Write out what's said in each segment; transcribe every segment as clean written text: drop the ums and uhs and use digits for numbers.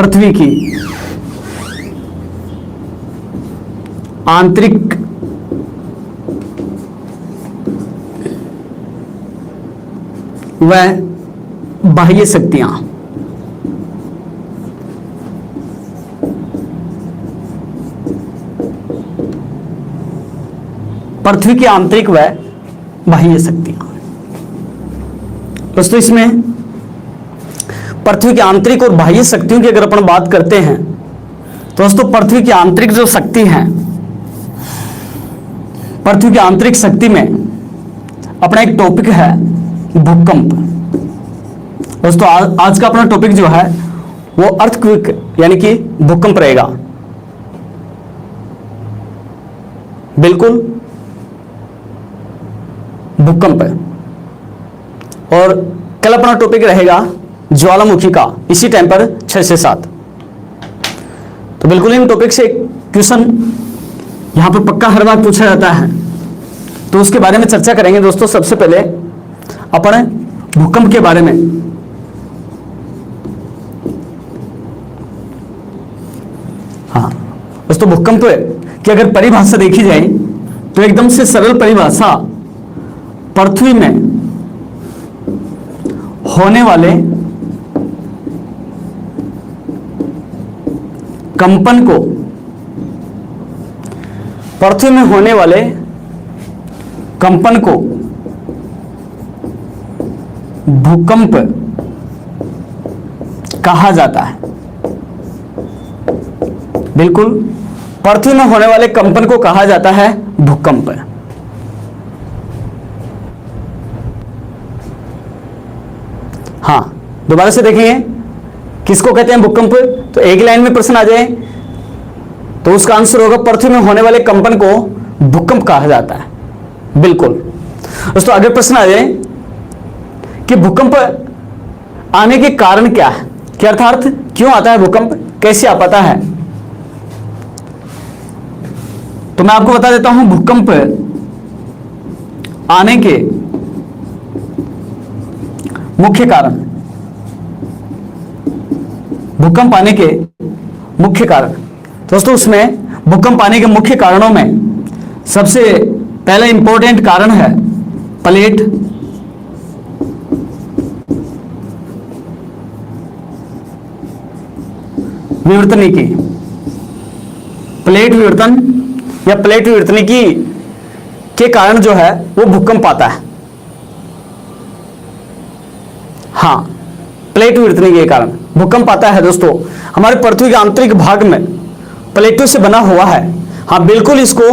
पृथ्वी की आंतरिक व बाह्य शक्तियां। पृथ्वी की आंतरिक व बाह्य शक्तियां। दोस्तों इसमें पृथ्वी की आंतरिक और बाह्य शक्तियों की अगर अपन बात करते हैं तो दोस्तों पृथ्वी की आंतरिक जो शक्ति है, पृथ्वी की आंतरिक शक्ति में अपना एक टॉपिक है भूकंप। दोस्तों आज का अपना टॉपिक जो है वो अर्थक्वेक यानी कि भूकंप रहेगा। बिल्कुल भूकंप है। और कल अपना टॉपिक रहेगा ज्वालामुखी का, इसी टाइम पर 6 से 7। तो बिल्कुल इन टॉपिक से क्वेश्चन यहां पर पक्का हर बार पूछा जाता है, तो उसके बारे में चर्चा करेंगे। दोस्तों सबसे पहले अपन भूकंप के बारे में हाँ दोस्तों भूकंप की अगर परिभाषा देखी जाए तो एकदम से सरल परिभाषा पृथ्वी में होने वाले कंपन को, पृथ्वी में होने वाले कंपन को भूकंप कहा जाता है। बिल्कुल पृथ्वी में होने वाले कंपन को कहा जाता है भूकंप। हाँ दोबारा से देखेंगे किसको कहते हैं भूकंप। तो एक लाइन में प्रश्न आ जाए तो उसका आंसर होगा पृथ्वी में होने वाले कंपन को भूकंप कहा जाता है। बिल्कुल दोस्तों अगर प्रश्न आ जाए कि भूकंप आने के कारण क्या है, कि अर्थात क्यों आता है भूकंप, कैसे आ पाता है, तो मैं आपको बता देता हूं भूकंप आने के मुख्य कारण। भूकंप आने के मुख्य कारण दोस्तों, उसमें भूकंप आने के मुख्य कारणों में सबसे पहला इंपॉर्टेंट कारण है प्लेट विवर्तनिकी। प्लेट विवर्तन या प्लेट विवर्तनिकी के कारण जो है वो भूकंप आता है। हाँ प्लेट विवर्तनिकी के कारण भूकंप आता है। दोस्तों हमारे पृथ्वी के आंतरिक भाग में प्लेटों से बना हुआ है। हाँ बिल्कुल इसको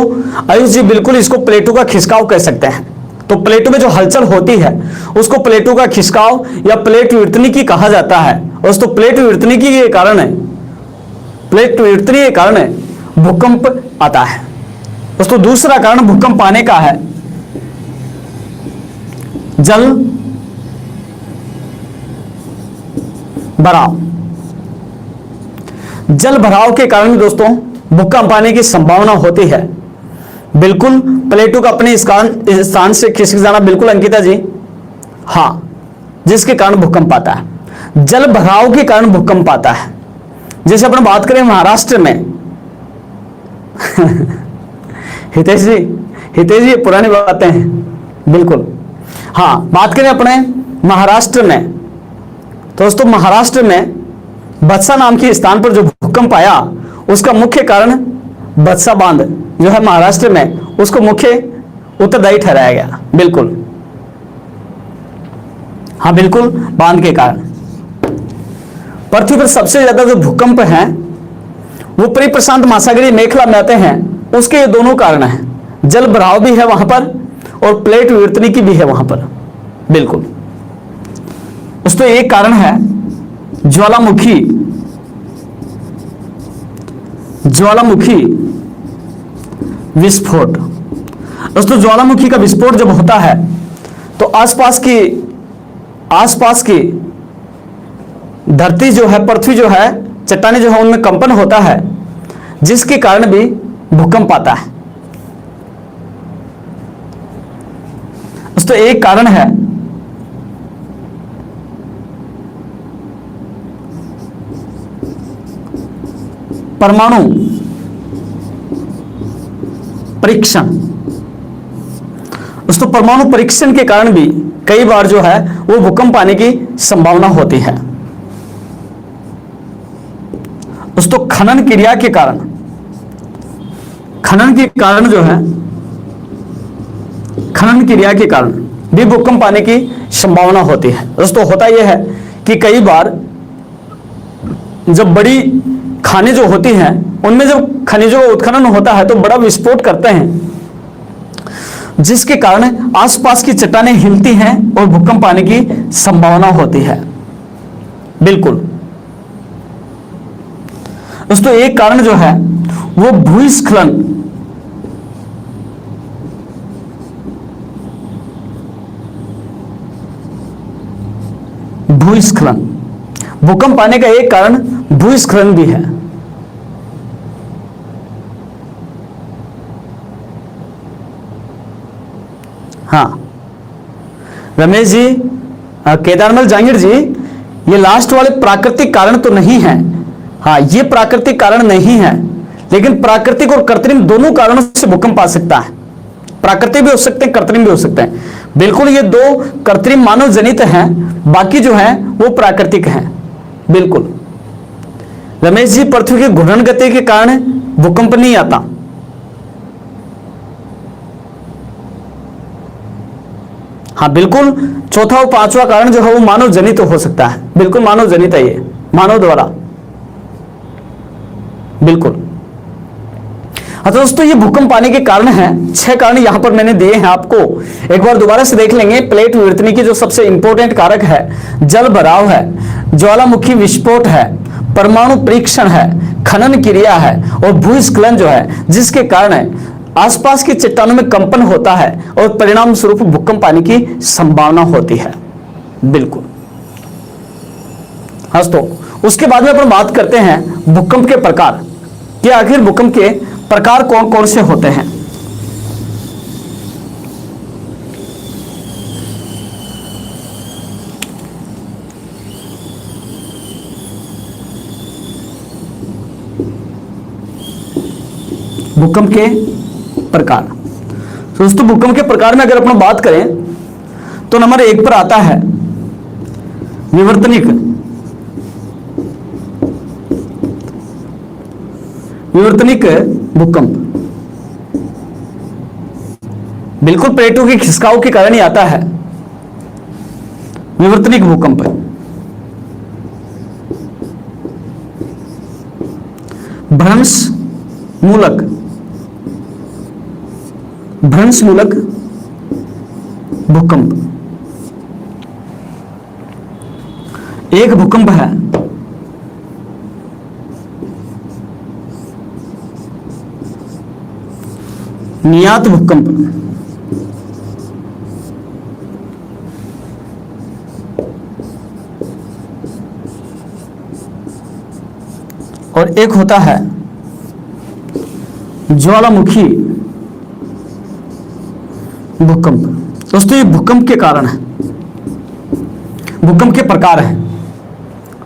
आयुष जी बिल्कुल इसको प्लेटों का खिसकाव कह सकते हैं। तो प्लेटों में जो हलचल होती है उसको प्लेटों का खिसकाव या प्लेट विवर्तनिकी कहा जाता है। दोस्तों प्लेट विवर्तनिकी के कारण है, प्लेट विवर्तनिकी के कारण भूकंप आता है। दोस्तों दूसरा कारण भूकंप आने का है जल भराव। जल भराव के कारण दोस्तों भूकंप आने की संभावना होती है। बिल्कुल प्लेटों का अपने स्थान से खिसक जाना, बिल्कुल अंकिता जी, हाँ जिसके कारण भूकंप आता है। जल भराव के कारण भूकंप आता है। जैसे अपन बात करें महाराष्ट्र में हितेश जी पुरानी बातें हैं, बिल्कुल हाँ बात करें अपने महाराष्ट्र में, तो दोस्तों महाराष्ट्र में बत्सा नाम के स्थान पर जो भूकंप आया उसका मुख्य कारण बत्सा बांध जो है महाराष्ट्र में, उसको मुख्य उत्तरदायी ठहराया गया। बिल्कुल हाँ बिल्कुल बांध के कारण। पृथ्वी पर सबसे ज्यादा जो भूकंप हैं वो परिप्रशांत महासागरीय मेखला में आते हैं। उसके ये दोनों कारण हैं, जल भराव भी है वहां पर और प्लेट विवर्तनिकी भी है वहां पर। बिल्कुल उसको एक कारण है ज्वालामुखी विस्फोट। दोस्तों ज्वालामुखी का विस्फोट जब होता है तो आसपास की धरती जो है, पृथ्वी जो है, चट्टानें जो है उनमें कंपन होता है, जिसके कारण भी भूकंप आता है। दोस्तों एक कारण है परमाणु परीक्षण। दोस्तों परमाणु परीक्षण के कारण भी कई बार जो है वो भूकंप आने की संभावना होती है। दोस्तों खनन क्रिया के कारण, खनन के कारण जो है, खनन क्रिया के कारण भी भूकंप आने की संभावना होती है। दोस्तों होता यह है कि कई बार जब बड़ी खानें जो होती हैं उनमें जब खनिजों का उत्खनन होता है तो बड़ा विस्फोट करते हैं, जिसके कारण आसपास की चट्टानें हिलती हैं और भूकंप आने की संभावना होती है। बिल्कुल दोस्तों एक कारण जो है वो भूस्खलन, भूस्खलन, भूकंप आने का एक कारण भूस्खलन भी है। हाँ रमेश जी, केदारमल जहांगीर जी, ये लास्ट वाले प्राकृतिक कारण तो नहीं है। हाँ ये प्राकृतिक कारण नहीं है, लेकिन प्राकृतिक और कृत्रिम दोनों कारणों से भूकंप आ सकता है। प्राकृतिक भी हो सकते हैं, कृत्रिम भी हो सकते हैं। बिल्कुल ये दो कृत्रिम मानव जनित हैं, बाकी जो है वो प्राकृतिक हैं। बिल्कुल रमेश जी, पृथ्वी की घूर्णन गति के कारण भूकंप नहीं आता। हाँ बिल्कुल, चौथा और पांचवा कारण जो है वो मानव जनित हो सकता है। बिल्कुल मानव जनित है, ये मानव द्वारा। बिल्कुल। अच्छा दोस्तों ये भूकंप आने के कारण है, 6 कारण यहां पर मैंने दिए हैं आपको, एक बार दोबारा से देख लेंगे। प्लेट विवर्तनी की जो सबसे इंपॉर्टेंट कारक है, जल भराव है, ज्वालामुखी विस्फोट है, परमाणु परीक्षण है, खनन क्रिया है और भूस्खलन जो है, जिसके कारण आसपास की चट्टानों में कंपन होता है और परिणाम स्वरूप भूकंप आने की संभावना होती है। बिल्कुल। हाँ तो उसके बाद में अपन बात करते हैं भूकंप के प्रकार, कि आखिर भूकंप के प्रकार कौन कौन से होते हैं। भूकंप के प्रकार। तो दोस्तों भूकंप के प्रकार में अगर अपन बात करें तो नंबर 1 पर आता है विवर्तनिक। विवर्तनिक भूकंप बिल्कुल प्लेटों के खिसकाव के कारण ही आता है विवर्तनिक भूकंप। भ्रंश मूलक, भ्रंश मूलक भूकंप एक भूकंप है नियत भूकंप। और एक होता है ज्वालामुखी भूकंप। दोस्तों ये भूकंप के कारण है, भूकंप के प्रकार है।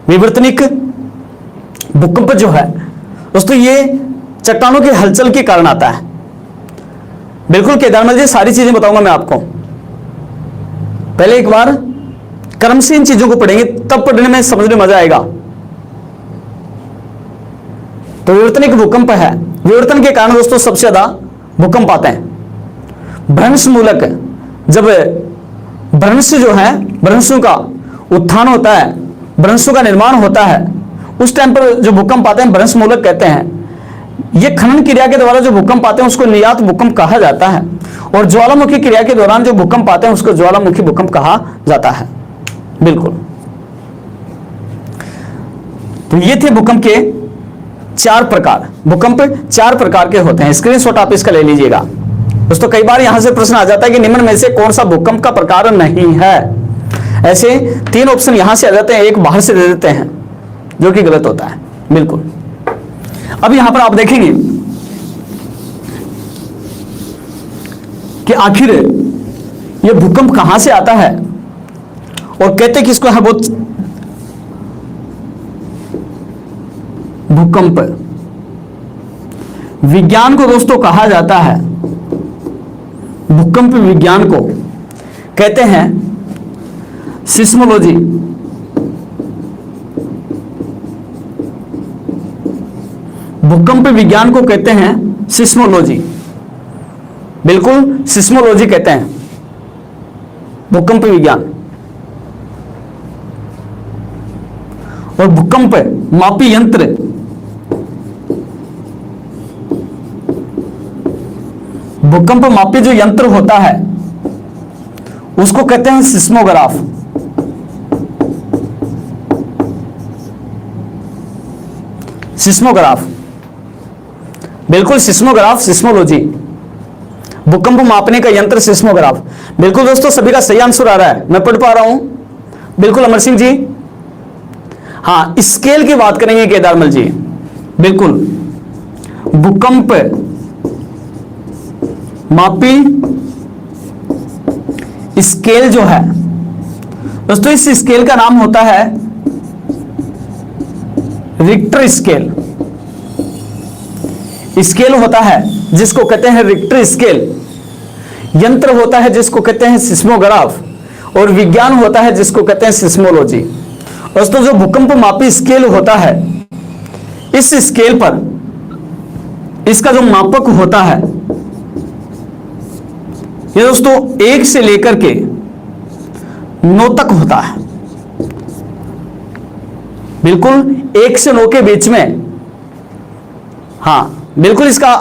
विवर्तनिक भूकंप जो है दोस्तों ये चट्टानों के हलचल के कारण आता है। बिल्कुल केदारनाथ जी, सारी चीजें बताऊंगा मैं आपको। पहले एक बार क्रम से इन चीजों को पढ़ेंगे, तब पढ़ने में समझने मजा आएगा। तो विवर्तनिक भूकंप है, विवर्तन के कारण दोस्तों सबसे ज्यादा भूकंप आते हैं। भ्रंश मूलक, जब भ्रंश जो है, भ्रंशों का उत्थान होता है, भ्रंशों का निर्माण होता है, उस टाइम पर जो भूकंप आते हैं भ्रंश मूलक कहते हैं। ये खनन क्रिया के द्वारा जो भूकंप आते हैं उसको नियत भूकंप कहा जाता है, और ज्वालामुखी क्रिया के दौरान जो भूकंप आते हैं उसको ज्वालामुखी भूकंप कहा जाता है। बिल्कुल। तो ये थे भूकंप के 4 प्रकार। भूकंप 4 प्रकार के होते हैं, स्क्रीनशॉट आप इसका ले लीजिएगा। दोस्तों कई बार यहां से प्रश्न आ जाता है कि निम्न में से कौन सा भूकंप का प्रकार नहीं है। ऐसे 3 ऑप्शन यहां से आ जाते हैं, एक बाहर से दे देते हैं, जो कि गलत होता है। बिल्कुल। अब यहां पर आप देखेंगे कि आखिर यह भूकंप कहां से आता है, और कहते किसको है बहुत भूकंप विज्ञान को दोस्तों कहा जाता है, भूकंप विज्ञान को कहते हैं सिस्मोलॉजी। भूकंप विज्ञान को कहते हैं सिस्मोलॉजी, बिल्कुल सिस्मोलॉजी कहते हैं भूकंप विज्ञान। और भूकंप मापी यंत्र, भूकंप मापी जो यंत्र होता है उसको कहते हैं सिस्मोग्राफ। सिस्मोग्राफ, बिल्कुल सिस्मोग्राफ, सिस्मोलॉजी, भूकंप मापने का यंत्र सिस्मोग्राफ। बिल्कुल दोस्तों सभी का सही आंसर आ रहा है, मैं पढ़ पा रहा हूं। बिल्कुल अमर सिंह जी, हाँ स्केल की बात करेंगे केदारमल जी, बिल्कुल भूकंप मापी स्केल जो है दोस्तों, इस स्केल का नाम होता है रिक्टर स्केल। स्केल होता है जिसको कहते हैं रिक्टर स्केल, यंत्र होता है जिसको कहते हैं सिस्मोग्राफ, और विज्ञान होता है जिसको कहते हैं सिस्मोलॉजी। दोस्तों जो भूकंप मापी स्केल होता है, इस स्केल पर इसका जो मापक होता है ये दोस्तों 1 से लेकर के 9 तक होता है। बिल्कुल 1 से 9 के बीच में, हाँ बिल्कुल इसका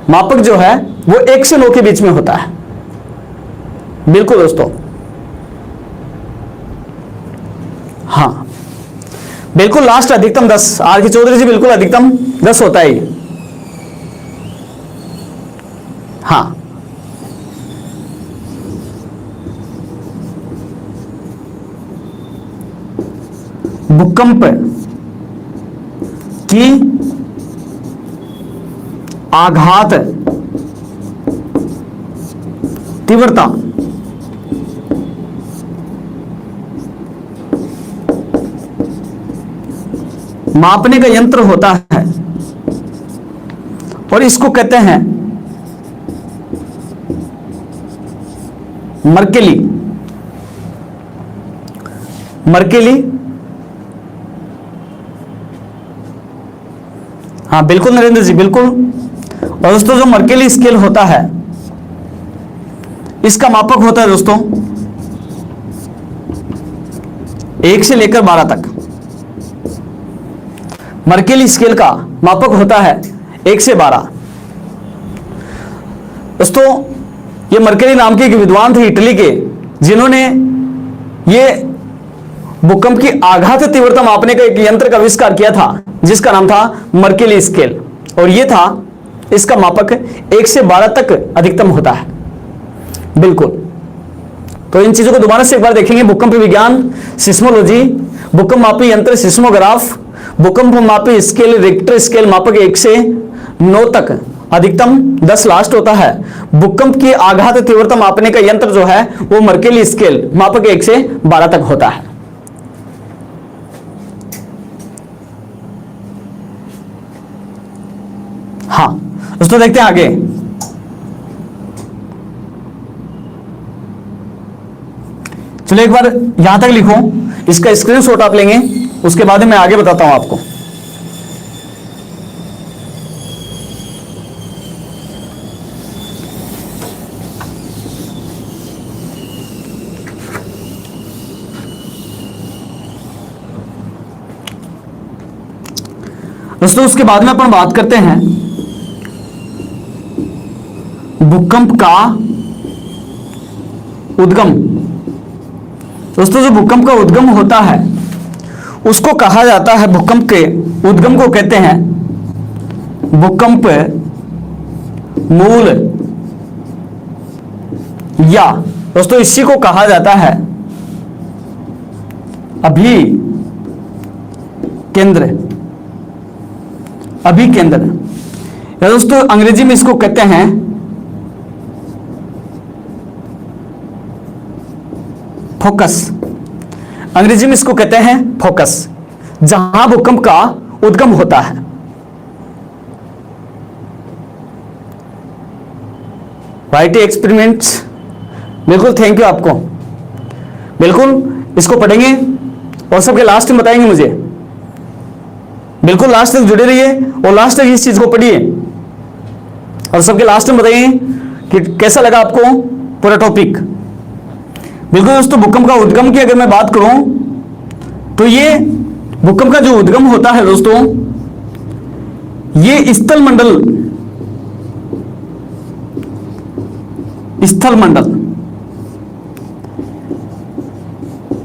मापक जो है वो 1 से 9 के बीच में होता है। बिल्कुल दोस्तों, हाँ बिल्कुल लास्ट अधिकतम 10, आर के चौधरी जी बिल्कुल अधिकतम 10 होता है ये। हाँ भूकंप की आघात तीव्रता मापने का यंत्र होता है और इसको कहते हैं मर्केली। मर्केली, हाँ बिल्कुल नरेंद्र जी, बिल्कुल। और दोस्तों जो मर्केली स्केल होता है इसका मापक होता है दोस्तों 1 से लेकर 12 तक। मर्केली स्केल का मापक होता है 1 से 12। दोस्तों ये मर्केली नाम के एक विद्वान थे इटली के, जिन्होंने ये भूकंप की आघात तीव्रता मापने का एक यंत्र का आविष्कार किया था जिसका नाम था मर्केली स्केल, और ये था इसका मापक 1 से 12 तक अधिकतम होता है। बिल्कुल, तो इन चीजों को दोबारा से एक बार देखेंगे। भूकंप विज्ञान सिस्मोलॉजी, भूकंप मापी यंत्र सिस्मोग्राफ, भूकंप मापी स्केल रिक्टर स्केल मापक 1 से 9 तक, अधिकतम 10 लास्ट होता है। भूकंप की आघात तीव्रता मापने का यंत्र जो है वो मर्केली स्केल मापक 1 से 12 तक होता है। हाँ दोस्तों देखते हैं आगे। चलो एक बार यहां तक लिखो, इसका स्क्रीनशॉट आप लेंगे, उसके बाद मैं आगे बताता हूं आपको। दोस्तों उसके बाद में अपन बात करते हैं भूकंप का उद्गम। दोस्तों जो भूकंप का उद्गम होता है उसको कहा जाता है, भूकंप के उद्गम को कहते हैं भूकंप मूल, या दोस्तों इसी को कहा जाता है अभिकेंद्र। अभिकेंद्र या दोस्तों अंग्रेजी में इसको कहते हैं फोकस। अंग्रेजी में इसको कहते हैं फोकस, जहां भूकंप का उद्गम होता है। वाईटी एक्सपेरिमेंट्स, बिल्कुल थैंक यू आपको। बिल्कुल इसको पढ़ेंगे और सबके लास्ट में बताएंगे मुझे। बिल्कुल लास्ट तक जुड़े रहिए और लास्ट तक इस चीज को पढ़िए और सबके लास्ट में बताइए कि कैसा लगा आपको पूरा टॉपिक। बिल्कुल दोस्तों, भूकंप का उद्गम की अगर मैं बात करूं तो ये भूकंप का जो उद्गम होता है दोस्तों, ये स्थल मंडल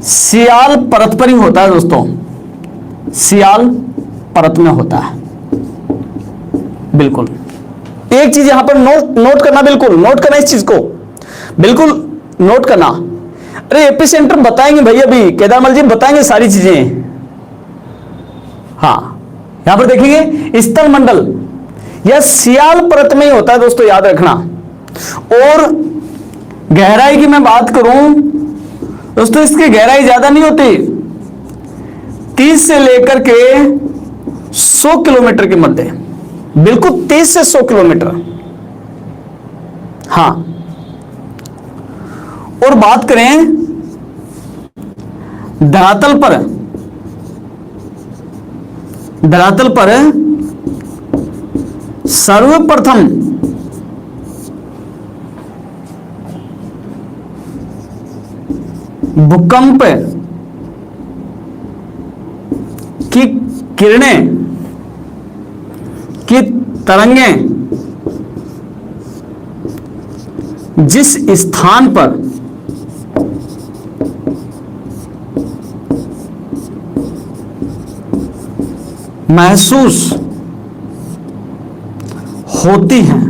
सियाल परत पर ही होता है दोस्तों, सियाल परत में होता है। बिल्कुल एक चीज यहां पर नोट करना, बिल्कुल नोट करना इस चीज को, बिल्कुल नोट करना। अरे एपी सेंटर बताएंगे भाई, अभी केदारमल जी बताएंगे सारी चीजें। हाँ यहां पर देखेंगे स्थल मंडल यह सियाल परत में ही होता है दोस्तों, याद रखना। और गहराई की मैं बात करूं दोस्तों, इसकी गहराई ज्यादा नहीं होती, 30 से लेकर के 100 किलोमीटर के मध्य, बिल्कुल 30 से 100 किलोमीटर। हां, और बात करें धरातल पर सर्वप्रथम भूकंप की किरणें की तरंगें जिस स्थान पर महसूस होती हैं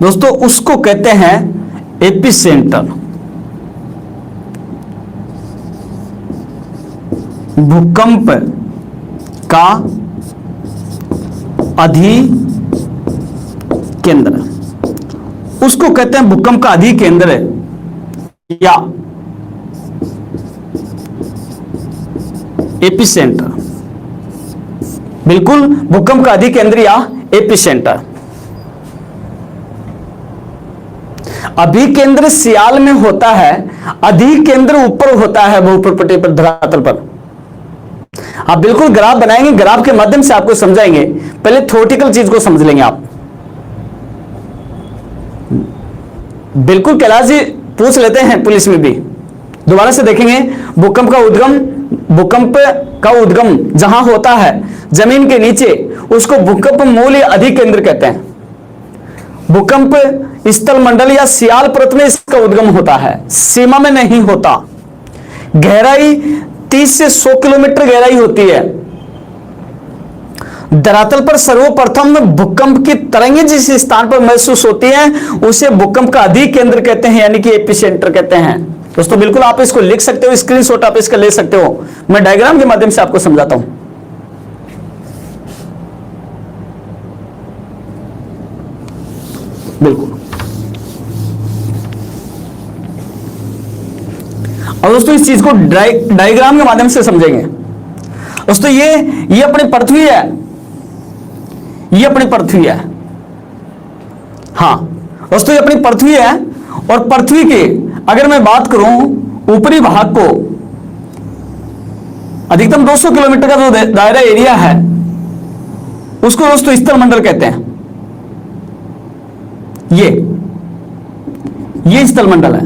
दोस्तों, उसको कहते हैं एपिसेंटर। भूकंप का अधिकेंद्र, उसको कहते हैं भूकंप का अधिकेंद्र या एपिसेंटर। बिल्कुल भूकंप का अधिकेंद्र या एपिसेंटर। अभिकेंद्र सियाल में होता है, अधिकेंद्र ऊपर होता है भूपटल पर, धरातल पर। आप बिल्कुल ग्राफ बनाएंगे, ग्राफ के माध्यम से आपको समझाएंगे। पहले थ्योरेटिकल चीज को समझ लेंगे आप। बिल्कुल कैलाश जी पूछ लेते हैं पुलिस में भी, दोबारा से देखेंगे। भूकंप का उद्गम जहां होता है जमीन के नीचे, उसको भूकंप मूल या अधिकेंद्र कहते हैं। भूकंप स्थल मंडल या सियाल परत में इसका उद्गम होता है, सीमा में नहीं होता। गहराई 30 से 100 किलोमीटर गहराई होती है। धरातल पर सर्वप्रथम भूकंप की तरंगें जिस स्थान पर महसूस होती हैं उसे भूकंप का अधिकेंद्र कहते हैं, यानी कि एपिसेंटर कहते हैं। दोस्तों बिल्कुल आप इसको लिख सकते हो, स्क्रीनशॉट आप इसका ले सकते हो, मैं डायग्राम के माध्यम से आपको समझाता हूं। बिल्कुल। और दोस्तों इस चीज को डायग्राम के माध्यम से समझेंगे। दोस्तों ये अपनी पृथ्वी है, ये अपनी पृथ्वी है। हाँ दोस्तों ये अपनी पृथ्वी है, और पृथ्वी के अगर मैं बात करूं ऊपरी भाग को, अधिकतम 200 किलोमीटर का जो दायरा एरिया है उसको दोस्तों स्थल मंडल कहते हैं। ये स्थल मंडल है,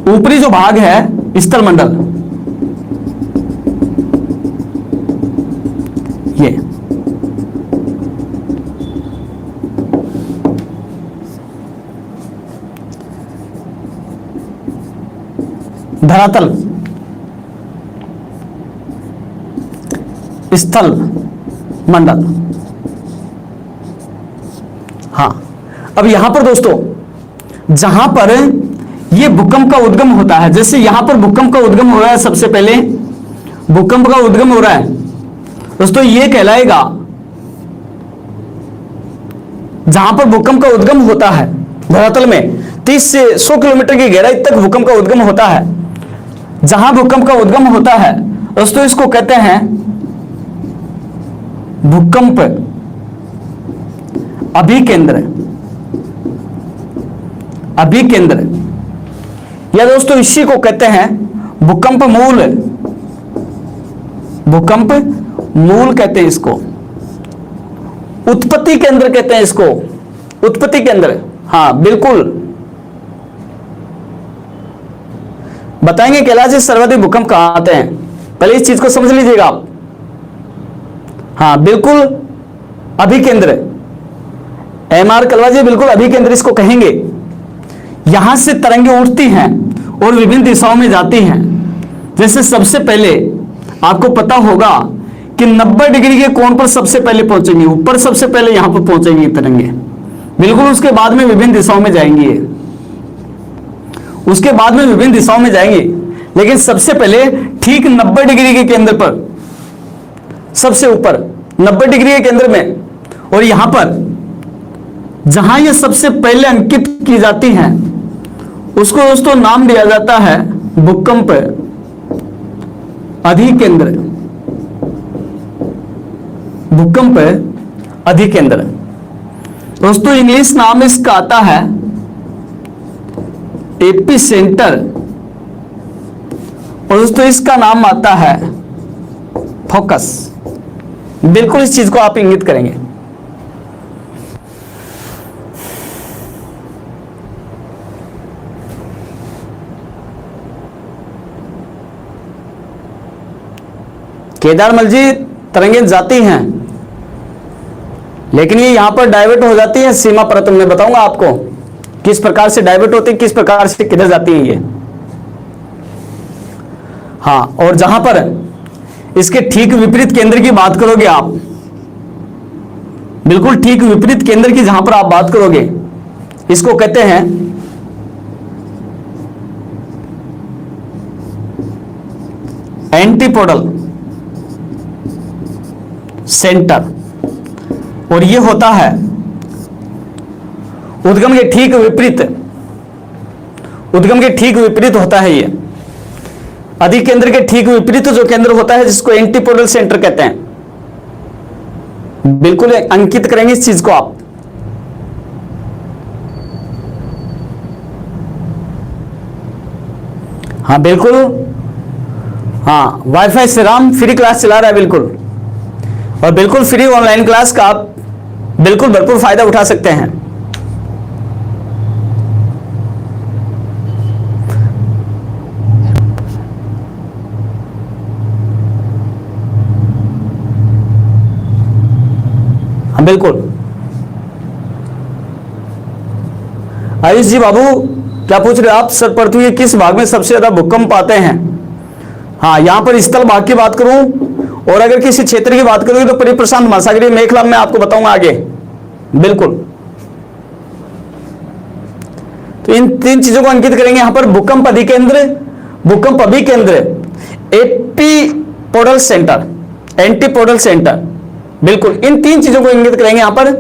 ऊपरी जो भाग है स्थल मंडल, ये धरातल स्थल मंडल। हां अब यहां पर दोस्तों जहां पर यह भूकंप का उद्गम होता है, जैसे यहां पर भूकंप का उद्गम हो रहा है, सबसे पहले भूकंप का उद्गम हो रहा है दोस्तों, यह कहलाएगा जहां पर भूकंप का उद्गम होता है धरातल में 30 से 100 किलोमीटर की गहराई तक भूकंप का उद्गम होता है। जहां भूकंप का उद्गम होता है दोस्तों इसको कहते हैं भूकंप अभिकेंद्र, अभिकेंद्र या दोस्तों इसी को कहते हैं भूकंप मूल, भूकंप मूल कहते हैं इसको, उत्पत्ति केंद्र कहते हैं इसको, उत्पत्ति केंद्र। हाँ बिल्कुल, बताएंगे कैलाश जी सर्वाधिक भूकंप कहां आते हैं, पहले इस चीज को समझ लीजिएगा आप। हाँ बिल्कुल अभिकेंद्र, एमआर कलवा जी बिल्कुल अभिकेंद्र इसको कहेंगे। यहां से तरंगें उठती हैं और विभिन्न दिशाओं में जाती हैं। जैसे सबसे पहले आपको पता होगा कि 90 डिग्री के कोण पर सबसे पहले पहुंचेंगी, ऊपर सबसे पहले यहां पर पहुंचेंगी तरंगे, बिल्कुल उसके बाद में विभिन्न दिशाओं में जाएंगी, उसके बाद में विभिन्न दिशाओं में जाएंगी, लेकिन सबसे पहले ठीक 90 डिग्री के केंद्र पर, सबसे ऊपर 90 डिग्री के केंद्र में, और यहां पर जहां ये सबसे पहले अंकित की जाती हैं उसको दोस्तों नाम दिया जाता है भूकंप अधिकेंद्र, भूकंप अधिकेंद्र। दोस्तों इंग्लिश नाम इसका आता है एपिसेंटर, और दोस्तों इसका नाम आता है फोकस। बिल्कुल इस चीज को आप इंगित करेंगे। केदारमल जी तरंगे जाती हैं, लेकिन ये यहां पर डाइवर्ट हो जाती है सीमा परत में। बताऊंगा आपको किस प्रकार से डाइवर्ट होती है, किस प्रकार से किधर जाती है ये। हाँ, और जहां पर इसके ठीक विपरीत केंद्र की बात करोगे आप, बिल्कुल ठीक विपरीत केंद्र की जहां पर आप बात करोगे, इसको कहते हैं एंटीपोडल सेंटर, और ये होता है उद्गम के ठीक विपरीत, उद्गम के ठीक विपरीत होता है ये अधिकेंद्र के ठीक विपरीत जो केंद्र होता है जिसको एंटीपोडल सेंटर कहते हैं। बिल्कुल अंकित करेंगे इस चीज को आप। हाँ बिल्कुल, हाँ वाईफाई से राम फ्री क्लास चला रहा है बिल्कुल, और बिल्कुल फ्री ऑनलाइन क्लास का आप बिल्कुल भरपूर फायदा उठा सकते हैं। हाँ बिल्कुल, आयुष जी बाबू क्या पूछ रहे हो आप? सर पृथ्वी के किस भाग में सबसे ज्यादा भूकंप आते हैं? हाँ, यहां पर स्थल भाग की बात करूं और अगर किसी क्षेत्र की बात करोगे तो परिप्रशांत महासागरीय मेखला में आपको बताऊंगा आगे। बिल्कुल, तो इन तीन चीजों को अंकित करेंगे यहां पर, भूकंप अधिकेंद्र, भूकंप अभिकेंद्र, एपिपोडल सेंटर, एंटीपोडल सेंटर। बिल्कुल इन तीन चीजों को इंगित करेंगे यहां पर।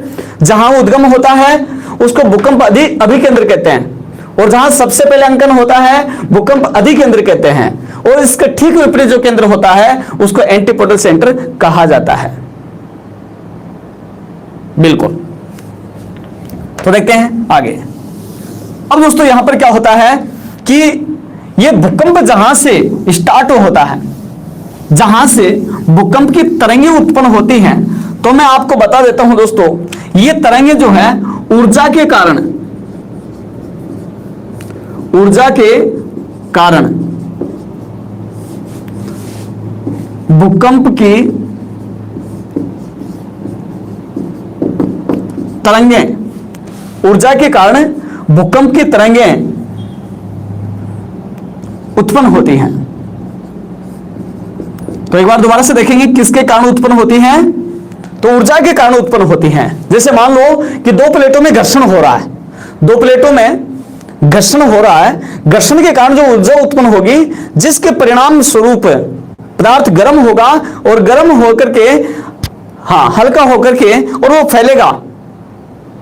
जहां उद्गम होता है उसको भूकंप अभिकेंद्र कहते हैं, और जहां सबसे पहले अंकन होता है भूकंप अधिकेंद्र कहते हैं, और इसका ठीक विपरीत जो केंद्र होता है उसको एंटीपोडल सेंटर कहा जाता है। बिल्कुल, तो देखते हैं आगे। अब दोस्तों यहां पर क्या होता है कि यह भूकंप जहां से स्टार्ट होता है, जहां से भूकंप की तरंगें उत्पन्न होती हैं, तो मैं आपको बता देता हूं दोस्तों, ये तरंगें जो है ऊर्जा के कारण, ऊर्जा के कारण भूकंप की तरंगें, ऊर्जा के कारण भूकंप की तरंगें उत्पन्न होती हैं। तो एक बार दोबारा से देखेंगे किसके कारण उत्पन्न होती हैं, तो ऊर्जा के कारण उत्पन्न होती हैं। जैसे मान लो कि दो प्लेटों में घर्षण हो रहा है, दो प्लेटों में घर्षण हो रहा है, घर्षण के कारण जो ऊर्जा उत्पन्न होगी जिसके परिणाम स्वरूप पदार्थ गर्म होगा, और गर्म होकर के हाँ हल्का होकर के और वो फैलेगा,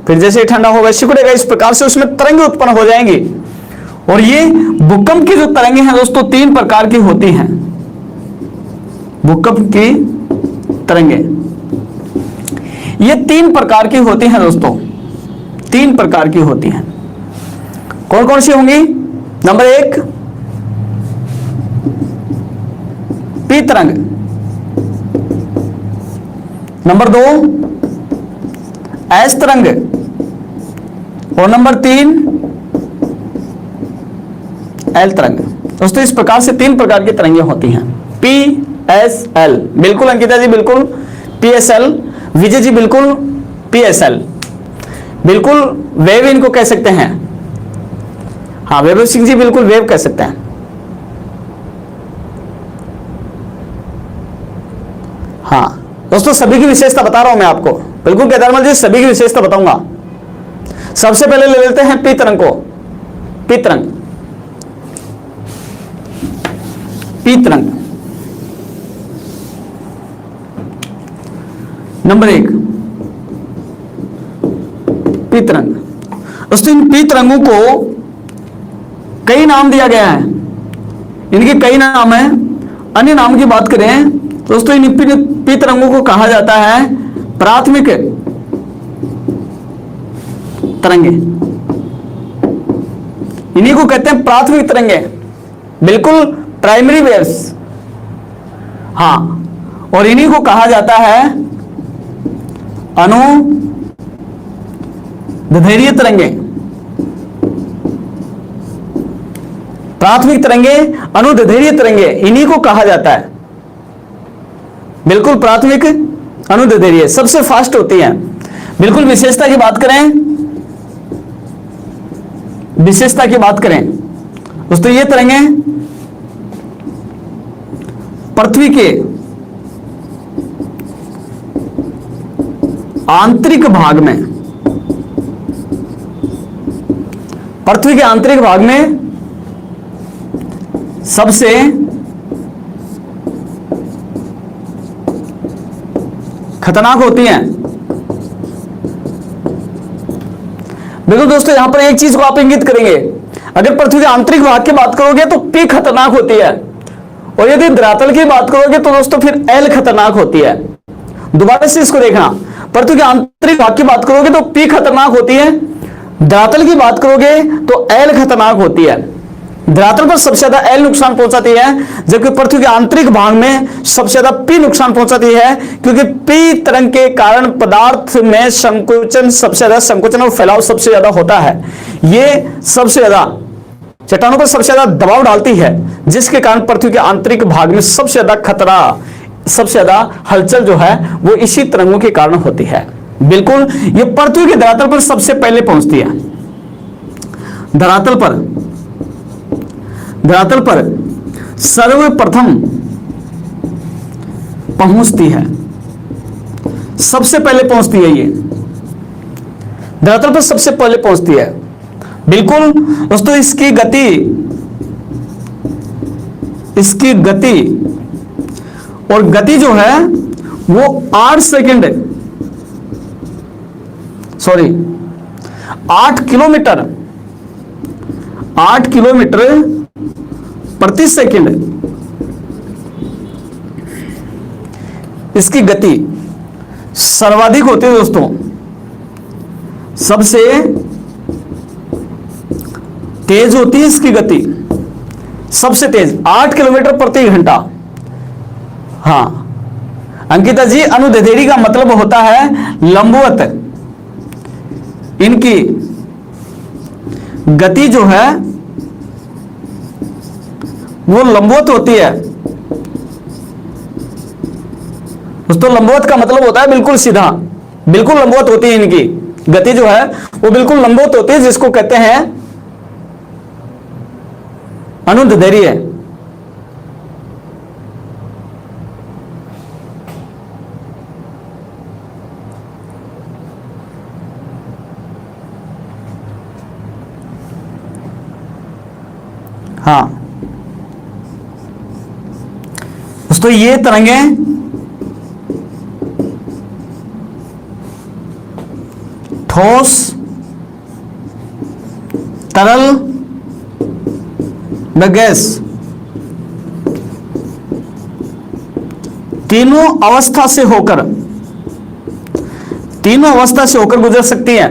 फिर जैसे ठंडा होगा सिकुड़ेगा, इस प्रकार से उसमें तरंगें उत्पन्न हो जाएंगी। और ये भूकंप की जो तरंगें हैं दोस्तों तीन प्रकार की होती हैं। भूकंप की तरंगें ये तीन प्रकार की होती हैं दोस्तों। तीन प्रकार की होती हैं। कौन कौन सी होंगी? नंबर 1 पी तरंग, नंबर 2 एस तरंग, और नंबर 3 एल तरंग। दोस्तों इस प्रकार से तीन प्रकार की तरंगें होती हैं। पी एस एल, बिल्कुल अंकिता जी, बिल्कुल P S L. Vijay ji बिल्कुल पी एस एल, बिल्कुल वेव इनको कह सकते हैं। हाँ वैभव सिंह जी बिल्कुल वेव कह सकते हैं। हाँ दोस्तों सभी की विशेषता बता रहा हूं मैं आपको, बिल्कुल केदारमल जी सभी की विशेषता बताऊंगा। सबसे पहले ले लेते हैं पी तरंग को। पी तरंग, पी तरंग नंबर 1 पी तरंग। दोस्तों इन पी तरंगों को कई नाम दिया गया है, इनके कई नाम है। अन्य नाम की बात करें दोस्तों इन पी तरंगों को कहा जाता है प्राथमिक तरंगे, इन्हीं को कहते हैं प्राथमिक तरंगे, बिल्कुल प्राइमरी वेव्स। हाँ और इन्हीं को कहा जाता है अनुदैर्ध्य तरंगे। प्राथमिक तरंगे, अनुदैर्ध्य तरंगे, इन्हीं को कहा जाता है। बिल्कुल प्राथमिक अनुदैर्ध्य सबसे फास्ट होती है। बिल्कुल विशेषता की बात करें, विशेषता की बात करें दोस्तों ये तरंगे पृथ्वी के आंतरिक भाग में, पृथ्वी के आंतरिक भाग में सबसे खतरनाक होती हैं। बिल्कुल दोस्तों यहां पर एक चीज को आप इंगित करेंगे, अगर पृथ्वी के आंतरिक भाग की बात करोगे तो पी खतरनाक होती है, और यदि धरातल की बात करोगे तो दोस्तों फिर एल खतरनाक होती है। दोबारा से इसको देखना, पृथ्वी के आंतरिक भाग की बात करोगे तो पी खतरनाक होती है, धरातल की बात करोगे तो एल खतरनाक होती है। धरातल पर सबसे ज्यादा एल नुकसान पहुंचाती है, जबकि पृथ्वी के आंतरिक भाग में सबसे ज्यादा पी नुकसान पहुंचाती है, क्योंकि पी तरंग के कारण पदार्थ में संकुचन सबसे ज्यादा, संकुचन और फैलाव सबसे ज्यादा होता है। ये सबसे ज्यादा चट्टानों पर सबसे ज्यादा दबाव डालती है, जिसके कारण पृथ्वी के आंतरिक भाग में सबसे ज्यादा खतरा, सबसे ज्यादा हलचल जो है वो इसी तरंगों के कारण होती है। बिल्कुल ये पृथ्वी के धरातल पर सबसे पहले पहुंचती है। धरातल पर, धरातल पर सर्वप्रथम पहुंचती है, सबसे पहले पहुंचती है। ये धरातल पर सबसे पहले पहुंचती है। बिल्कुल दोस्तों इसकी गति, इसकी गति और गति जो है वो 8 सेकंड, सॉरी 8 किलोमीटर, 8 किलोमीटर प्रति सेकंड इसकी गति सर्वाधिक होती है दोस्तों। सबसे तेज होती है इसकी गति, सबसे तेज 8 किलोमीटर प्रति घंटा। हाँ अंकिता जी, अनुदैर्ध्य का मतलब होता है लंबवत, इनकी गति जो है वो लंबवत होती है दोस्तों। लंबवत का मतलब होता है बिल्कुल सीधा, बिल्कुल लंबवत होती है इनकी गति जो है वो बिल्कुल लंबवत होती है, जिसको कहते हैं अनुदैर्ध्य। हाँ दोस्तों ये तरंगे ठोस, तरल व गैस तीनों अवस्था से होकर, तीनों अवस्था से होकर गुजर सकती हैं।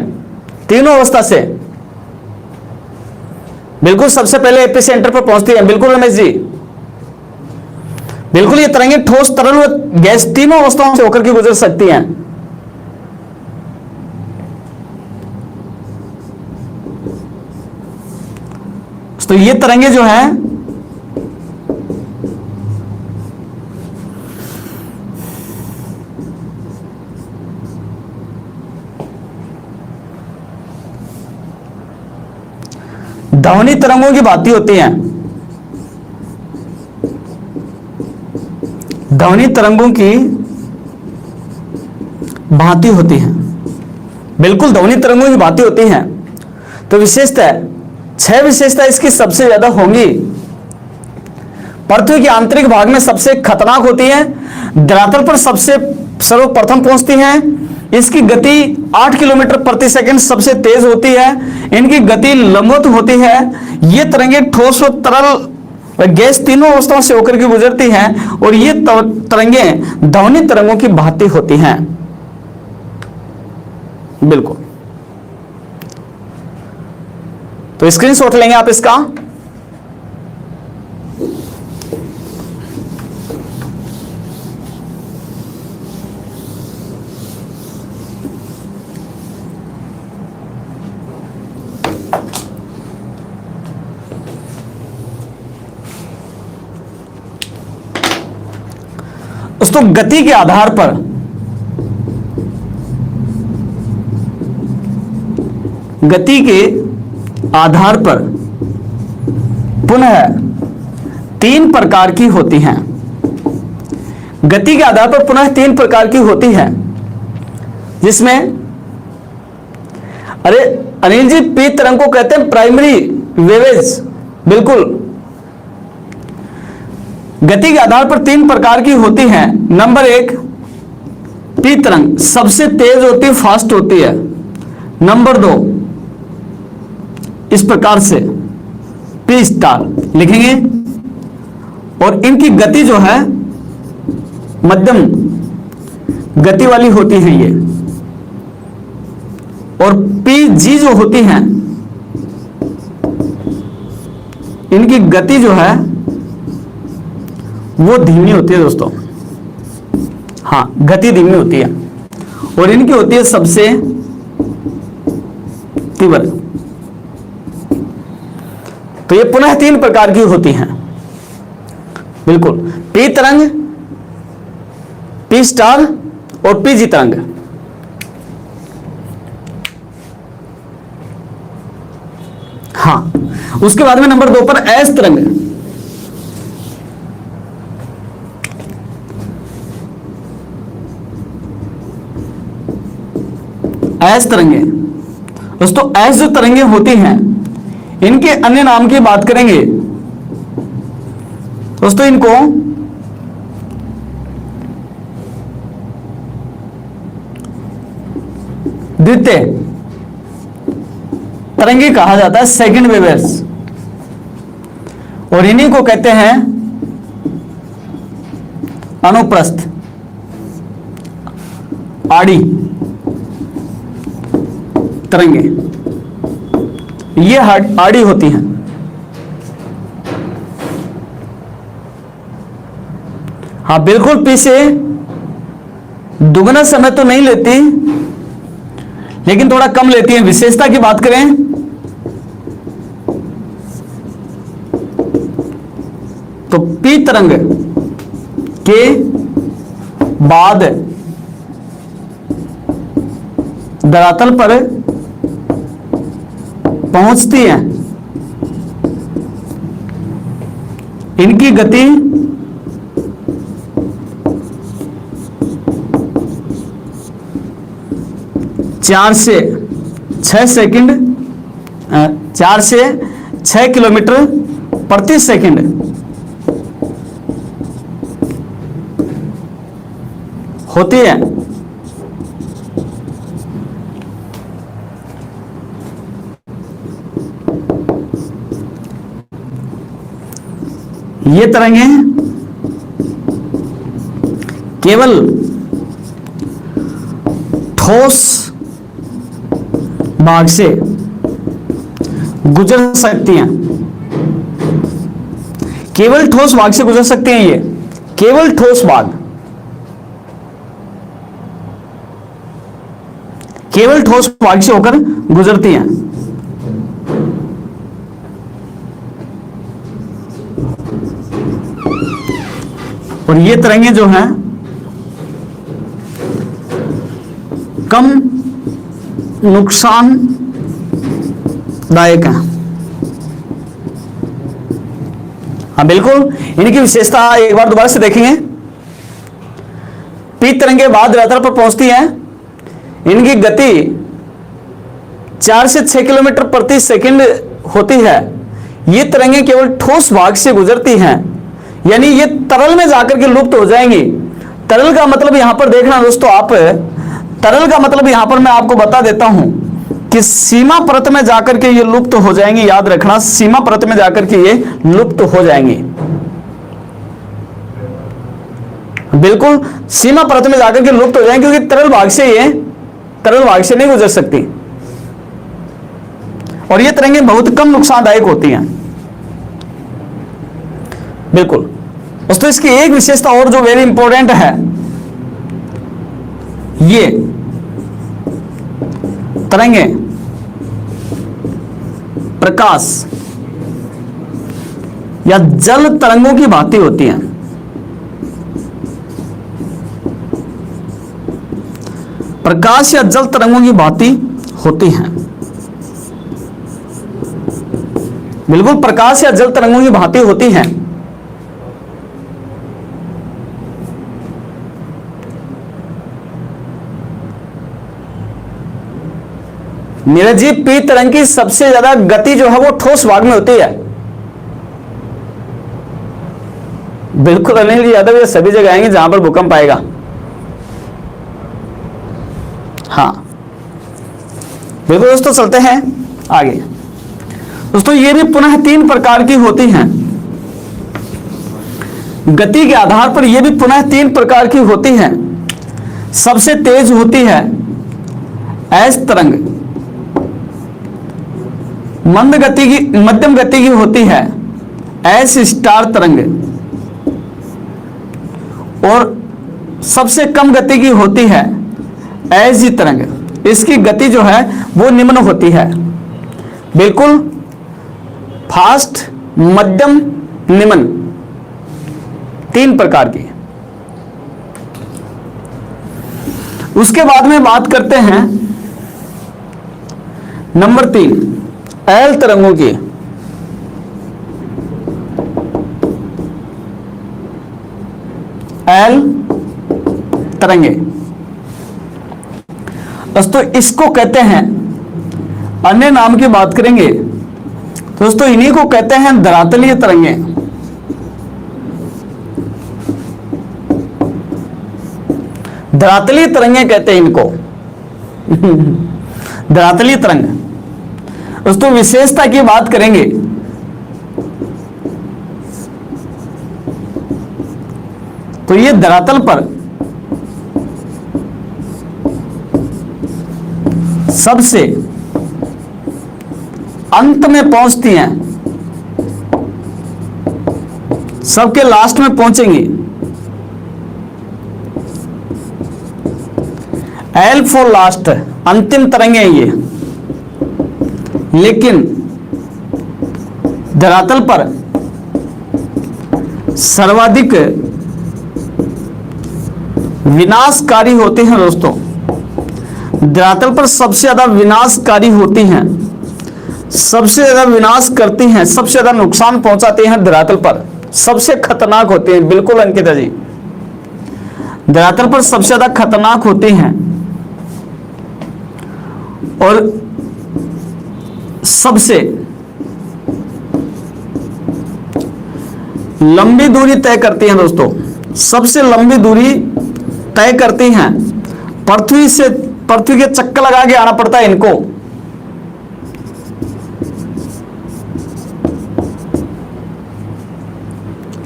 तीनों अवस्था से बिल्कुल सबसे पहले एपिसेंटर पर पहुंचती है। बिल्कुल रमेश जी, बिल्कुल ये तरंगे ठोस, तरल व गैस तीनों अवस्थाओं से होकर के गुजर सकती हैं। तो ये तरंगे जो हैं ध्वनि तरंगों की भांति होती हैं। ध्वनि तरंगों की भांति होती हैं, बिल्कुल ध्वनि तरंगों की भांति होती हैं। तो विशेषता, 6 विशेषता इसकी सबसे ज्यादा होंगी। पृथ्वी के आंतरिक भाग में सबसे खतरनाक होती है, धरातल पर सबसे सर्वप्रथम पहुंचती हैं। इसकी गति 8 किलोमीटर प्रति सेकंड सबसे तेज होती है। इनकी गति लंबवत होती है। ये तरंगे ठोस और तरल और गैस तीनों अवस्थाओं से होकर के गुजरती हैं और ये तरंगे ध्वनि तरंगों की भांति होती हैं। बिल्कुल, तो स्क्रीनशॉट लेंगे आप इसका। दोस्तों, गति के आधार पर पुनः 3 प्रकार की होती हैं। गति के आधार पर पुनः 3 प्रकार की होती है, जिसमें अरे अनिल जी, पी तरंग को कहते हैं प्राइमरी वेवेज। बिल्कुल, गति के आधार पर 3 प्रकार की होती हैं। नंबर 1, पी तरंग सबसे तेज होती है, फास्ट होती है। नंबर 2, इस प्रकार से पी स्टार लिखेंगे, और इनकी गति जो है मध्यम गति वाली होती है ये। और पी जी जो होती हैं, इनकी गति जो है वो धीमी होती है दोस्तों। हाँ, गति धीमी होती है और इनकी होती है सबसे तीव्र। तो ये पुनः 3 प्रकार की होती हैं। बिल्कुल, पी तरंग, पी स्टार और पी जी तरंग। हाँ, उसके बाद में नंबर 2 पर एस तरंग। एस तरंगे दोस्तों, एस जो तरंगे होती हैं, इनके अन्य नाम की बात करेंगे दोस्तों। इनको द्वितीय तरंगे कहा जाता है, सेकंड वेवर्स, और इन्हीं को कहते हैं अनुप्रस्थ आड़ी तरंगे। ये आड़ी होती हैं। हाँ बिल्कुल, पी से दुगना समय तो नहीं लेती, लेकिन थोड़ा कम लेती है। विशेषता की बात करें तो पी तरंग के बाद धरातल पर पहुंचती हैं। इनकी गति 4 से 6 सेकंड 4 से 6 किलोमीटर प्रति सेकंड होती है। ये तरंगे केवल ठोस भाग से गुजर सकती हैं, केवल ठोस भाग से गुजर सकते हैं, ये केवल ठोस भाग, केवल ठोस भाग से होकर गुजरती हैं। और ये तरंगे जो हैं कम नुकसानदायक हैं। हाँ बिल्कुल, इनकी विशेषता एक बार दोबारा से देखेंगे। पी तरंगे बाद धरातल पर पहुंचती हैं, इनकी गति 4 से 6 किलोमीटर प्रति सेकंड होती है। ये तरंगे केवल ठोस भाग से गुजरती हैं, यानी ये तरल में जाकर के लुप्त हो जाएंगी। तरल का मतलब यहां पर देखना दोस्तों आप, तरल का मतलब यहां पर मैं आपको बता देता हूं कि सीमा परत में जाकर के ये लुप्त हो जाएंगी। याद रखना, सीमा परत में जाकर के ये लुप्त हो जाएंगी। बिल्कुल सीमा परत में जाकर के लुप्त हो जाएंगे, क्योंकि तरल भाग से ये तरल भाग से नहीं गुजर सकती। और ये तरंगे बहुत कम नुकसानदायक होती हैं। बिल्कुल दोस्तों, इसकी एक विशेषता और जो वेरी इंपॉर्टेंट है, ये तरंगे प्रकाश या जल तरंगों की भांति होती हैं। प्रकाश या जल तरंगों की भांति होती हैं। बिल्कुल प्रकाश या जल तरंगों की भांति होती हैं। नीरज जी, पी तरंग की सबसे ज्यादा गति जो है वो ठोस भाग में होती है। बिल्कुल अनिल जी यादव, ये सभी जगह आएंगे जहां पर भूकंप आएगा। हाँ बिल्कुल दोस्तों, चलते हैं आगे। दोस्तों ये भी पुनः 3 प्रकार की होती हैं। गति के आधार पर ये भी पुनः 3 प्रकार की होती हैं। सबसे तेज होती है एस तरंग, मंद गति की, मध्यम गति की होती है एस स्टार तरंग, और सबसे कम गति की होती है एस जी तरंग। इसकी गति जो है वो निम्न होती है। बिल्कुल फास्ट, मध्यम, निम्न, 3 प्रकार की। उसके बाद में बात करते हैं नंबर 3 एल तरंगों की। एल तरंगे दोस्तों इसको कहते हैं, अन्य नाम की बात करेंगे दोस्तों, इन्हीं को कहते हैं धरातलीय तरंगे। धरातलीय तरंगे कहते हैं इनको। धरातलीय तरंग दोस्तों, विशेषता की बात करेंगे तो ये धरातल पर सबसे अंत में पहुंचती हैं, सबके लास्ट में पहुंचेंगी। एल फॉर लास्ट, अंतिम तरंगे हैं ये। लेकिन धरातल पर सर्वाधिक विनाशकारी होते हैं दोस्तों। धरातल पर सबसे ज्यादा विनाशकारी होती हैं, सबसे ज्यादा विनाश करती हैं, सबसे ज्यादा नुकसान पहुंचाते हैं धरातल पर, सबसे खतरनाक होते हैं। बिल्कुल अंकिता जी, धरातल पर सबसे ज्यादा खतरनाक होते हैं और सबसे लंबी दूरी तय करती हैं दोस्तों। सबसे लंबी दूरी तय करती हैं। पृथ्वी के चक्कर लगा के आना पड़ता है इनको।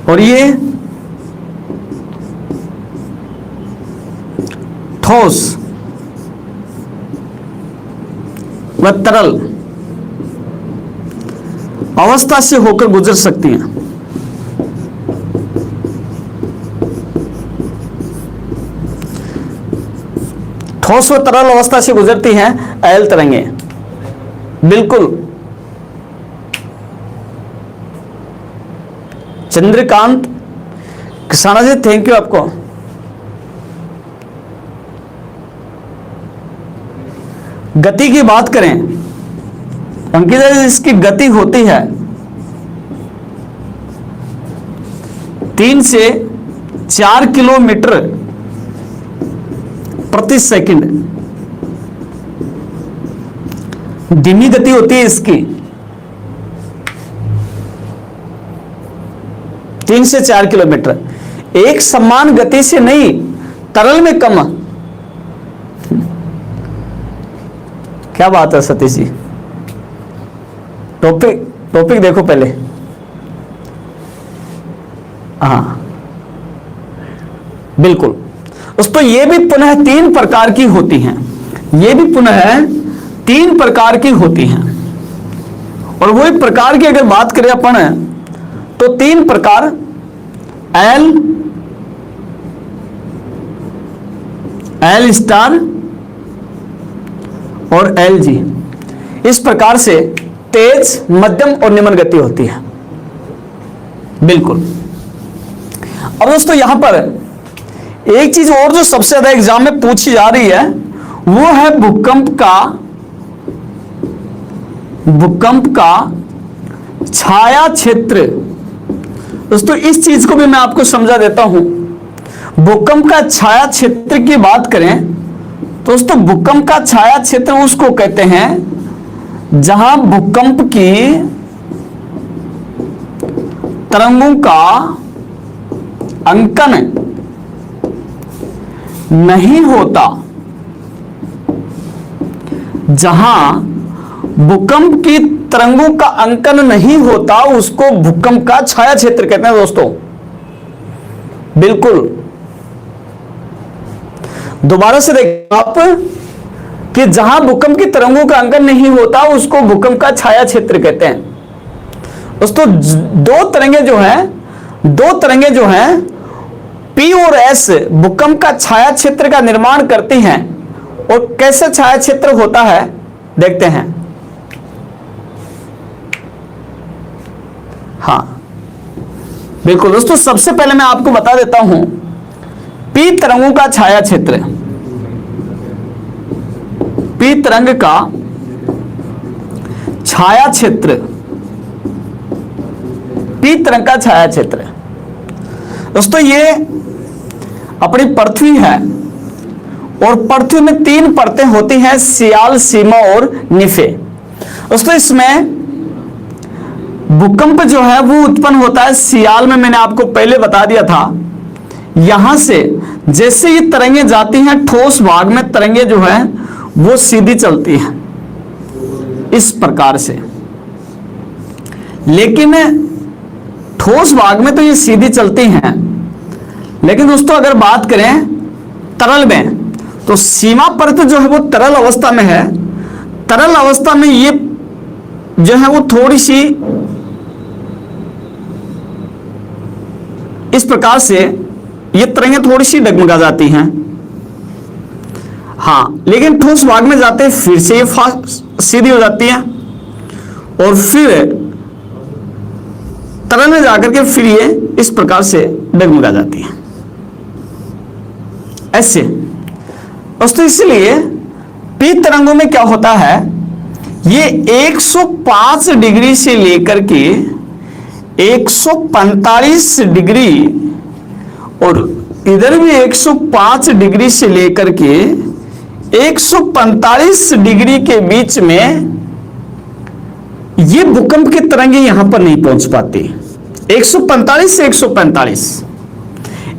और ये ठोस वह तरल अवस्था से होकर गुजर सकती हैं। ठोस व तरल अवस्था से गुजरती हैं अयल तरंगे। बिल्कुल। चंद्रकांत किसाना जी, थैंक यू आपको। गति की बात करें अंकिता जी, इसकी गति होती है 3 से 4 किलोमीटर प्रति सेकंड। धीमी गति होती है इसकी 3 से 4 किलोमीटर, एक समान गति से नहीं, तरल में कम। क्या बात है सतीश जी, टॉपिक देखो पहले। हाँ बिल्कुल दोस्तों, ये भी पुनः 3 प्रकार की होती हैं, ये भी पुनः 3 प्रकार की होती हैं। और वही प्रकार की अगर बात करें अपन तो 3 प्रकार एल स्टार और एल जी, इस प्रकार से तेज, मध्यम और निम्न गति होती है। बिल्कुल। अब दोस्तों यहां पर एक चीज और जो सबसे ज्यादा एग्जाम में पूछी जा रही है वो है भूकंप का छाया क्षेत्र। दोस्तों इस चीज को भी मैं आपको समझा देता हूं। भूकंप का छाया क्षेत्र की बात करें दोस्तों, भूकंप का छाया क्षेत्र उसको कहते हैं जहां भूकंप की तरंगों का अंकन नहीं होता। जहां भूकंप की तरंगों का अंकन नहीं होता उसको भूकंप का छाया क्षेत्र कहते हैं दोस्तों। बिल्कुल। दोबारा से देखें आप कि जहां भूकंप की तरंगों का अंकन नहीं होता उसको भूकंप का छाया क्षेत्र कहते हैं। दोस्तों दो तरंगे जो हैं P और S भूकंप का छाया क्षेत्र का निर्माण करती हैं। और कैसे छाया क्षेत्र होता है देखते हैं। हाँ बिल्कुल दोस्तों, सबसे पहले मैं आपको बता देता हूं P तरंगों का छाया क्षेत्र, P तरंग का छाया क्षेत्र, P तरंग का छाया क्षेत्र। दोस्तों ये अपनी पृथ्वी है और पृथ्वी में 3 परतें होती हैं, सियाल, सीमा और निफे। दोस्तों इसमें भूकंप जो है वो उत्पन्न होता है सियाल में, मैंने आपको पहले बता दिया था। यहां से जैसे ये तरंगे जाती हैं ठोस भाग में, तरंगे जो है वो सीधी चलती हैं इस प्रकार से। लेकिन ठोस भाग में तो ये सीधी चलती हैं, लेकिन दोस्तों अगर बात करें तरल में तो सीमा परत जो है वो तरल अवस्था में है। तरल अवस्था में ये जो है वो थोड़ी सी इस प्रकार से ये तरंगे थोड़ी सी डगमगा जाती हैं। हाँ लेकिन ठोस भाग में जाते हैं फिर से ये सीधी हो जाती है और फिर तरल में जाकर के फिर ये इस प्रकार से डगमगा जाती है ऐसे। दोस्तों इसलिए P तरंगों में क्या होता है, ये 105 डिग्री से लेकर के 145 डिग्री और इधर भी 105 डिग्री से लेकर के 145 डिग्री के बीच में ये भूकंप की तरंगे यहां पर नहीं पहुंच पाती। 145 से 145,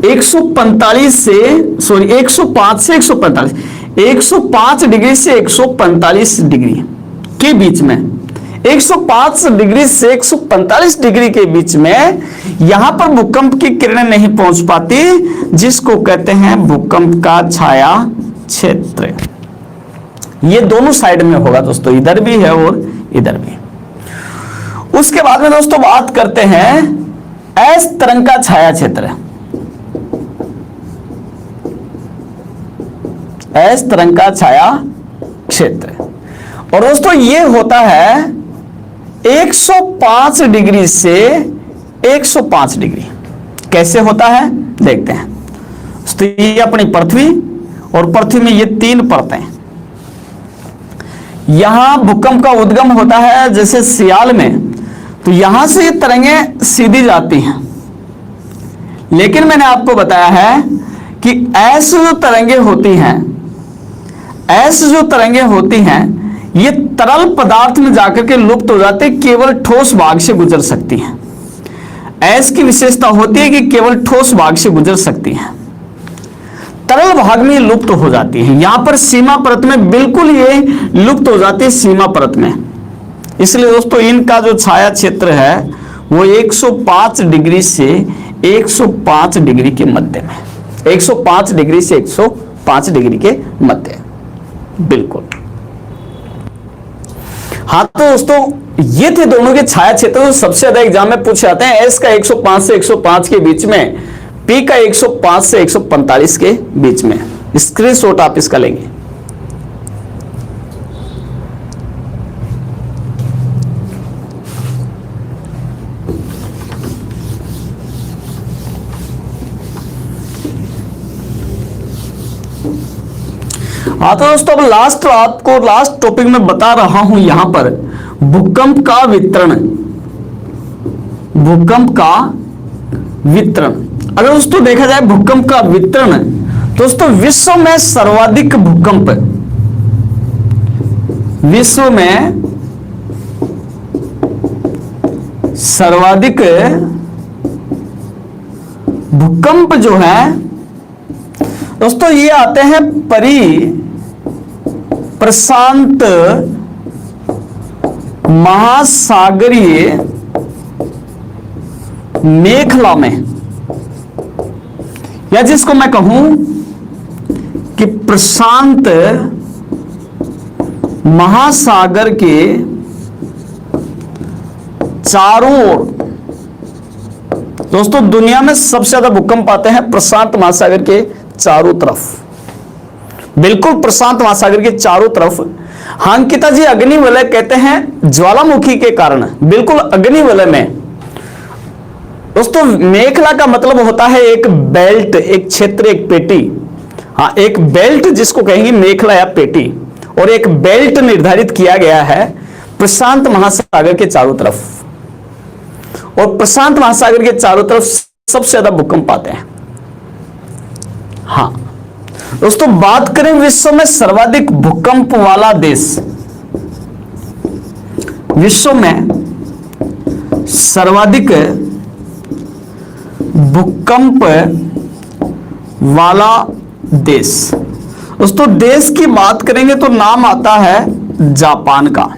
105 से 145, 105 डिग्री से 145 डिग्री के बीच में, 105 डिग्री से 145 डिग्री के बीच में यहां पर भूकंप की किरणें नहीं पहुंच पाती, जिसको कहते हैं भूकंप का छाया क्षेत्र। ये दोनों साइड में होगा दोस्तों, इधर भी है और इधर भी। उसके बाद में दोस्तों बात करते हैं एस तरंग का छाया क्षेत्र। एस तरंग का छाया क्षेत्र, और दोस्तों ये होता है 105 डिग्री से 105 डिग्री। कैसे होता है देखते हैं। तो ये अपनी पृथ्वी, और पृथ्वी में ये 3 परतें। यहां भूकंप का उद्गम होता है जैसे सियाल में, तो यहां से ये तरंगें सीधी जाती हैं। लेकिन मैंने आपको बताया है कि ऐसे जो तरंगें होती हैं, ऐसे जो तरंगें होती हैं, ये तरल पदार्थ में जाकर के लुप्त हो जाते, केवल ठोस भाग से गुजर सकती हैं। ऐस की विशेषता होती है कि केवल ठोस भाग से गुजर सकती हैं, तरल भाग में लुप्त हो जाती है। यहां पर सीमा परत में बिल्कुल ये लुप्त हो जाती है, सीमा परत में। इसलिए दोस्तों इनका जो छाया क्षेत्र है वो 105 डिग्री से 105 डिग्री के मध्य में, 105 डिग्री से 105 डिग्री के मध्य, बिल्कुल। हाँ तो दोस्तों ये थे दोनों के छाया क्षेत्र जो सबसे ज्यादा एग्जाम में पूछे जाते हैं। एस का 105 से 105 के बीच में, पी का 105 से 145 के बीच में। स्क्रीनशॉट आप इसका लेंगे। हाँ तो दोस्तों अब लास्ट टॉपिक में बता रहा हूं यहां पर भूकंप का वितरण। भूकंप का वितरण, अगर दोस्तों देखा जाए भूकंप का वितरण, दोस्तों विश्व में सर्वाधिक भूकंप, विश्व में सर्वाधिक भूकंप जो है दोस्तों ये आते हैं प्रशांत महासागरीय मेखला में, या जिसको मैं कहूं कि प्रशांत महासागर के चारों ओर। दोस्तों दुनिया में सबसे ज्यादा भूकंप आते हैं प्रशांत महासागर के चारों तरफ, बिल्कुल प्रशांत महासागर के चारों तरफ। अंकिता जी अग्निवलय कहते हैं ज्वालामुखी के कारण, बिल्कुल अग्निवलय में। दोस्तों मेखला का मतलब होता है एक बेल्ट, एक क्षेत्र, एक पेटी। हाँ एक बेल्ट जिसको कहेंगे मेखला या पेटी, और एक बेल्ट निर्धारित किया गया है प्रशांत महासागर के चारों तरफ, और प्रशांत महासागर के चारों तरफ सबसे ज्यादा भूकंप आते हैं। हाँ दोस्तों बात करें विश्व में सर्वाधिक भूकंप वाला देश, विश्व में सर्वाधिक भूकंप वाला देश, दोस्तों देश की बात करेंगे तो नाम आता है जापान का।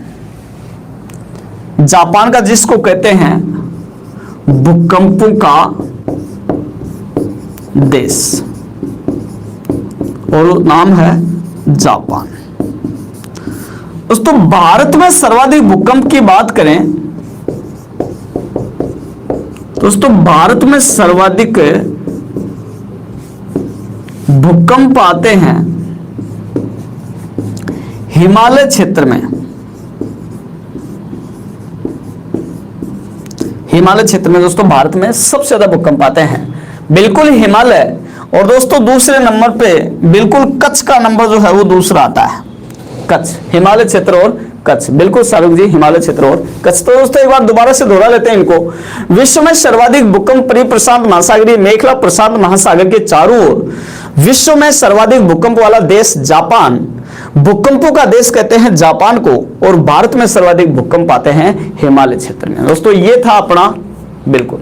जापान का जिसको कहते हैं भूकंपों का देश, और नाम है जापान। दोस्तों भारत में सर्वाधिक भूकंप की बात करें, दोस्तों भारत में सर्वाधिक भूकंप आते हैं हिमालय क्षेत्र में। हिमालय क्षेत्र में दोस्तों भारत में सबसे ज्यादा भूकंप आते हैं, बिल्कुल हिमालय। और दोस्तों दूसरे नंबर पे बिल्कुल कच्छ का नंबर जो है वो दूसरा आता है, कच्छ, हिमालय क्षेत्र और कच्छ, बिल्कुल शाहरुख जी, हिमालय क्षेत्र और कच्छ। तो दोस्तों एक बार दोबारा से दोहरा लेते हैं इनको। विश्व में सर्वाधिक भूकंप प्रशांत महासागरीय मेखला प्रशांत महासागर के चारों ओर, विश्व में सर्वाधिक भूकंप वाला देश जापान, भूकंपों का देश कहते हैं जापान को, और भारत में सर्वाधिक भूकंप आते हैं हिमालय क्षेत्र में। दोस्तों ये था अपना बिल्कुल